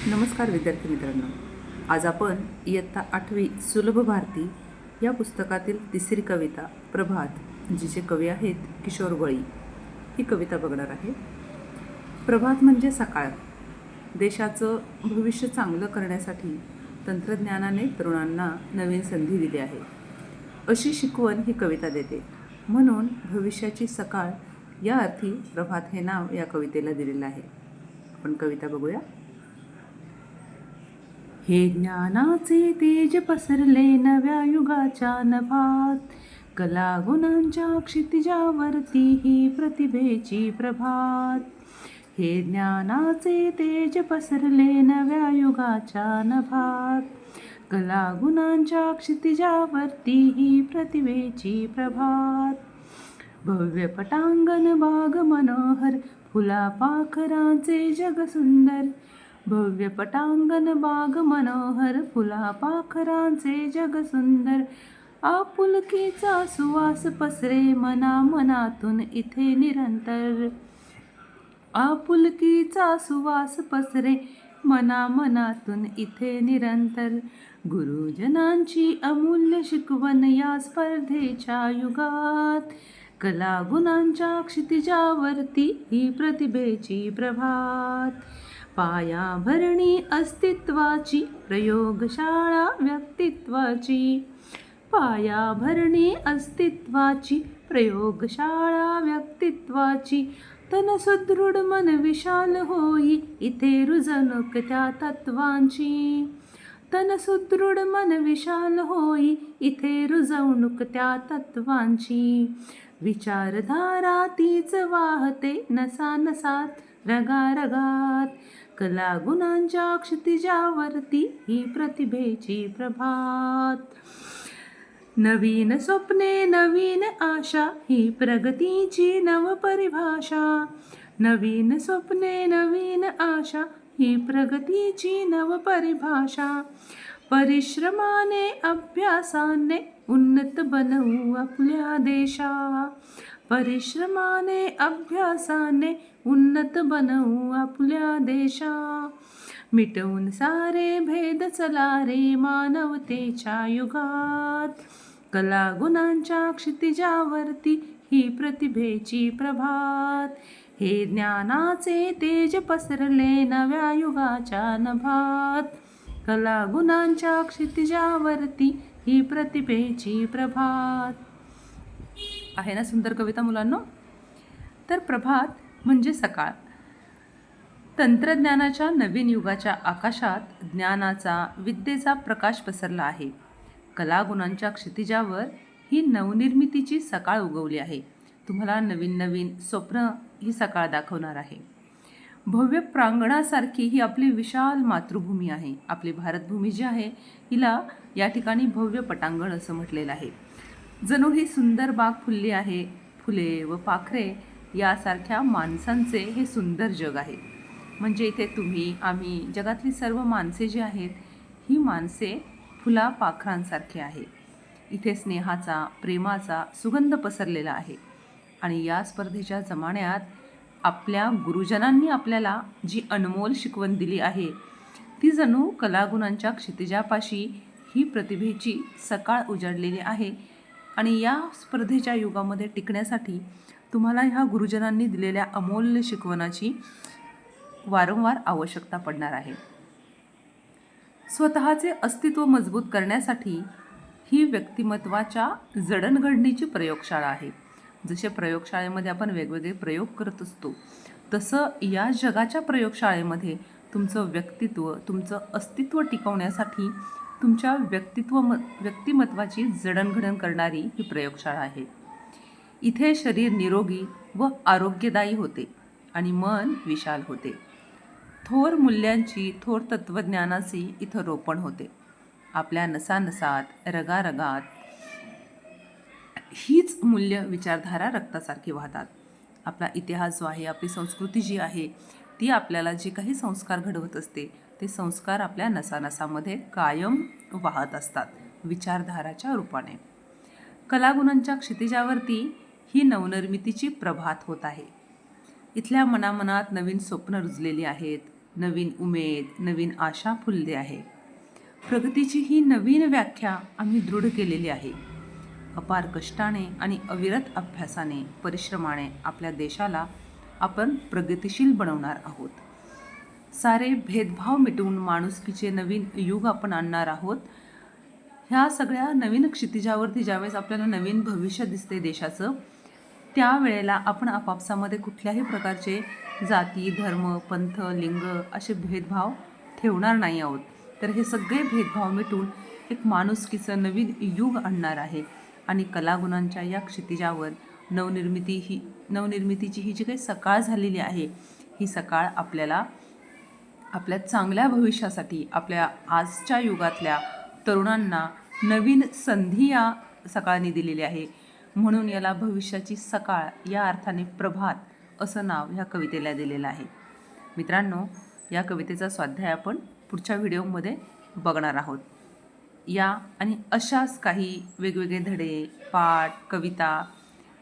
नमस्कार विद्यार्थी मित्रांनो. आज आपण इयत्ता 8वी सुलभ भारती या पुस्तकातील तिसरी कविता प्रभात, जिचे कवी आहेत किशोर वळी, ही कविता बघणार आहे. प्रभात म्हणजे सकाळ. देशाचं भविष्य चांगलं करण्यासाठी तंत्रज्ञानाने तरुणांना नवीन संधी दिली आहे, अशी शिकवण ही कविता देते. म्हणून भविष्याची सकाळ या अर्थी प्रभात हे नाव या कवितेला दिलेलं आहे. आपण कविता बघूया. हे ज्ञानाचे तेज पसरले नव्या युगाच्या नभात, कला गुणांच्या क्षितिजावरती ही प्रतिभेची प्रभात. हे ज्ञानाचे तेज पसरले नव्या युगाच्या नभात, कला गुणांच्या क्षितिजावरती ही प्रतिभेची प्रभात. भव्य पटांगण बाग मनोहर, फुला पाखरांचे जग सुंदर. भव्य पटांगण बाग मनोहर, फुला पाखरांचे जग सुंदर. आपुलकीचा सुवास पसरे मना मनातून इथे निरंतर. आपुलकीचा सुवास पसरे मना मनातून इथे निरंतर. गुरुजनांची अमूल्य शिकवण या स्पर्धेच्या युगात, कला गुणांच्या क्षितिजावरती ही प्रतिभेची प्रभात. पायाभरणी अस्तित्वाची प्रयोगशाळा व्यक्तित्वाची. पायाभरणी अस्तित्वाची प्रयोगशाळा व्यक्तित्वाची. तन सुदृढ मन विशाल होई इथे रुजणूक त्या तत्वांची. तन सुदृढ मन विशाल होई इथे रुजवणूक त्या तत्वांची. विचारधारा तीच वाहते नसा नसात रगारगात, कला गुणांच्या क्षितिजावरती ही प्रतिभेची प्रभात. नवीन स्वप्ने नवीन आशा ही प्रगतीची नवपरिभाषा. नवीन स्वप्ने नवीन आशा ही प्रगतीची नवपरिभाषा. परिश्रमाने अभ्यासाने उन्नत बनवू आपल्या देशा. परिश्रमाने अभ्यासाने उन्नत बनवू आपल्या देशा. मिटवून सारे भेद चला रे मानवतेच्या युगात, कला गुणांच्या क्षितिजावरती ही प्रतिभेची प्रभात. हे ज्ञानाचे तेज पसरले नव्या युगाच्या नभात, कला गुणांच्या क्षितिजावरती ही प्रतिभेची प्रभात. आहे ना सुंदर कविता मुलांनो? तर प्रभात म्हणजे सकाळ. तंत्रज्ञानाच्या नवीन युगाच्या आकाशात ज्ञानाचा विद्येचा प्रकाश पसरला आहे. कलागुणांच्या क्षितिजावर ही नवनिर्मितीची सकाळ उगवली आहे. तुम्हाला नवीन नवीन स्वप्न ही सकाळ दाखवणार आहे. भव्य प्रांगणासारखी ही आपली विशाल मातृभूमी आहे. आपली भारतभूमी जी आहे हिला या ठिकाणी भव्य पटांगण असं म्हटलेलं आहे. जणू ही सुंदर बाग फुलली आहे. फुले व पाखरे यासारख्या माणसांचे हे सुंदर जग आहे. म्हणजे इथे तुम्ही, आम्ही, जगातली सर्व माणसे जी आहेत ही माणसे फुला पाखरांसारखे आहे. इथे स्नेहाचा, प्रेमाचा सुगंध पसरलेला आहे. आणि या स्पर्धेच्या जमान्यात आपल्या गुरुजनांनी आपल्याला जी अनमोल शिकवण दिली आहे ती जणू कलागुणांच्या क्षितिजापाशी ही प्रतिभेची सकाळ उजाडलेली आहे. आणि या स्पर्धेच्या युगामध्ये टिकण्यासाठी तुम्हाला ह्या गुरुजनांनी दिलेल्या अमूल्य शिकवणाची वारंवार आवश्यकता पडणार आहे. स्वतःचे अस्तित्व मजबूत करण्यासाठी ही व्यक्तिमत्वाच्या जडणघडणीची प्रयोगशाळा आहे. जसे प्रयोगशाळेमध्ये आपण वेगवेगळे प्रयोग करत असतो तसं या जगाच्या प्रयोगशाळेमध्ये तुमचं व्यक्तित्व, तुमचं अस्तित्व टिकवण्यासाठी तुमच्या व्यक्तिमत्वाची जडणघडण करणारी ही प्रयोगशाळा आहे. इथे शरीर निरोगी व आरोग्यदायी होते आणि मन विशाल होते. थोर मूल्यांची, थोर तत्त्वज्ञानाची इथं रोपण होते. आपल्या नसानसात, रगारगात हीच मूल्य विचारधारा रक्तासारखी वाहतात. आपला इतिहास जो आहे, आपली संस्कृती जी आहे ती आपल्याला जे काही संस्कार घडवत असते ते संस्कार आपल्या नसानसामध्ये कायम वाहत असतात विचारधाराच्या रूपाने. कलागुणांच्या क्षितिजावरती ही नवनिर्मितीची प्रभात होत आहे. इथल्या मनामनात नवीन स्वप्न रुजलेली आहेत. नवीन उमेद, नवीन आशा फुलली आहे. प्रगतीची ही नवीन व्याख्या आम्ही दृढ केलेली आहे. अपार कष्टाने आणि अविरत अभ्यासाने, परिश्रमाने आपल्या देशाला आपण प्रगतिशील बनवणार आहोत. सारे भेदभाव मिटवून माणुसकीचे नवीन युग आपण आणणार आहोत. ह्या सगळ्या नवीन क्षितिजावरती ज्यावेळेस आपल्याला नवीन भविष्य दिसते देशाचं, त्यावेळेला आपण आपापसामध्ये कुठल्याही प्रकारचे जाती, धर्म, पंथ, लिंग असे भेदभाव ठेवणार नाही आहोत. तर हे सगळे भेदभाव मिटून एक माणुसकीचं नवीन युग आणणार आहे. आणि कलागुणांच्या या क्षितिजावर नवनिर्मितीची ही जी काही सकाळ झालेली आहे, ही सकाळ आपल्याला आपल्या चांगल्या भविष्यासाठी, आपल्या आजच्या युगातल्या तरुणांना नवीन संधी या सकाळने दिलेली आहे. म्हणून याला भविष्याची सकाळ या अर्थाने प्रभात असं नाव ह्या कवितेला दिलेलं आहे. मित्रांनो, या कवितेचा स्वाध्याय आपण पुढच्या व्हिडिओमध्ये बघणार आहोत. या आणि अशाच काही वेगवेगळे धडे, पाठ, कविता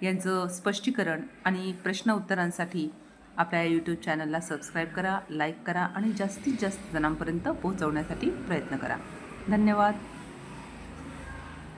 यांचं स्पष्टीकरण आणि प्रश्न उत्तरांसाठी आपल्या यूट्यूब चॅनलला सबस्क्राईब करा, लाईक करा आणि जास्तीत जास्त जणांपर्यंत पोहोचवण्यासाठी प्रयत्न करा. धन्यवाद.